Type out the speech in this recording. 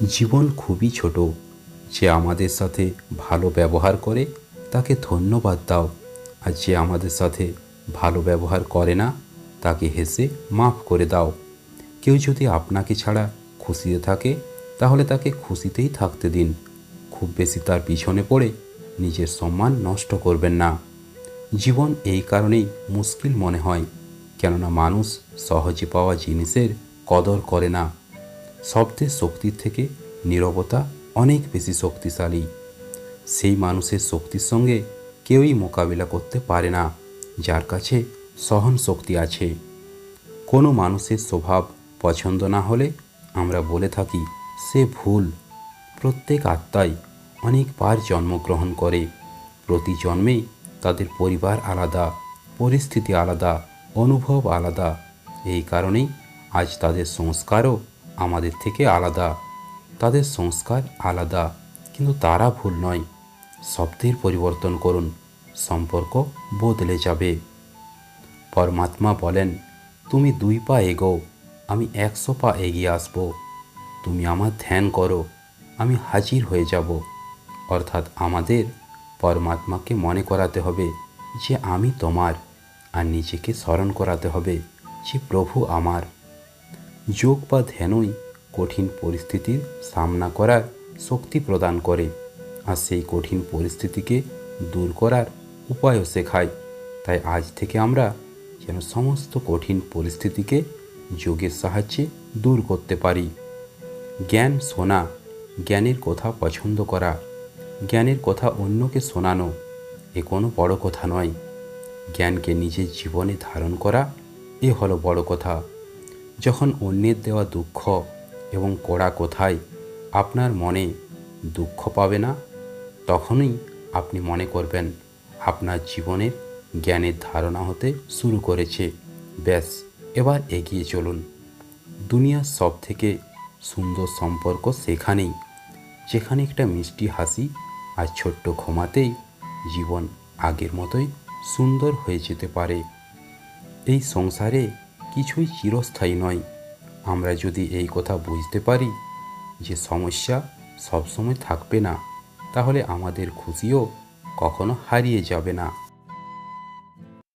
জীবন খুবই ছোট। যে আমাদের সাথে ভালো ব্যবহার করে তাকে ধন্যবাদ দাও, আর যে আমাদের সাথে ভালো ব্যবহার করে না তাকে হেসে মাফ করে দাও। কেউ যদি আপনাকে ছাড়া খুশিতে থাকে তাহলে তাকে খুশিতেই থাকতে দিন। খুব বেশি তার পিছনে পড়ে নিজের সম্মান নষ্ট করবেন না। জীবন এই কারণেই মুশকিল মনে হয়, কেননা মানুষ সহজে পাওয়া জিনিসের কদর করে না। শব্দের শক্তির থেকে নীরবতা অনেক বেশি শক্তিশালী। সেই মানুষের শক্তির সঙ্গে কেউই মোকাবিলা করতে পারে না যার কাছে সহন শক্তি আছে। কোনো মানুষের স্বভাব পছন্দ না হলে আমরা বলে থাকি সে ভুল। প্রত্যেক আত্মাই অনেকবার জন্মগ্রহণ করে। প্রতি জন্মেই তাদের পরিবার আলাদা, পরিস্থিতি আলাদা, অনুভব আলাদা। এই কারণেই আজ তাদের সংস্কারও আমাদের থেকে আলাদা। তাদের সংস্কার আলাদা, কিন্তু তারা ভুল নয়। শব্দের পরিবর্তন করুন, সম্পর্ক বদলে যাবে। পরমাত্মা বলেন, তুমি 2 পা এগোও, আমি 100 পা এগিয়ে আসব। তুমি আমার ধ্যান করো, আমি হাজির হয়ে যাব। অর্থাৎ আমাদের পরমাত্মাকে মনে করাতে হবে যে আমি তোমার, আর নিজেকে স্মরণ করাতে হবে যে প্রভু আমার। যোগ বা ধ্যানই কঠিন পরিস্থিতির সামনা করার শক্তি প্রদান করে, আর সেই কঠিন পরিস্থিতিকে দূর করার উপায়ও শেখায়। তাই আজ থেকে আমরা যেন সমস্ত কঠিন পরিস্থিতিকে যোগের সাহায্যে দূর করতে পারি। জ্ঞান শোনা, জ্ঞানের কথা পছন্দ করা, জ্ঞানের কথা অন্যকে শোনানো, এ কোনো বড় কথা নয়। জ্ঞানকে নিজের জীবনে ধারণ করা, এ হলো বড় কথা। যখন অন্যের দেওয়া দুঃখ এবং কড়া কথায় আপনার মনে দুঃখ পাবে না, তখনই আপনি মনে করবেন আপনার জীবনের জ্ঞানের ধারণা হতে শুরু করেছে। ব্যাস, এবার এগিয়ে চলুন। দুনিয়ার সব থেকে সুন্দর সম্পর্ক সেখানেই, যেখানে একটা মিষ্টি হাসি আর ছোট্ট ক্ষমাতেই জীবন আগের মতোই সুন্দর হয়ে যেতে পারে। এই সংসারে কিছুই চিরস্থায়ী নয়। আমরা যদি এই কথা বুঝতে পারি যে সমস্যা সবসময় থাকবে না, তাহলে আমাদের খুশিও কখনো হারিয়ে যাবে না।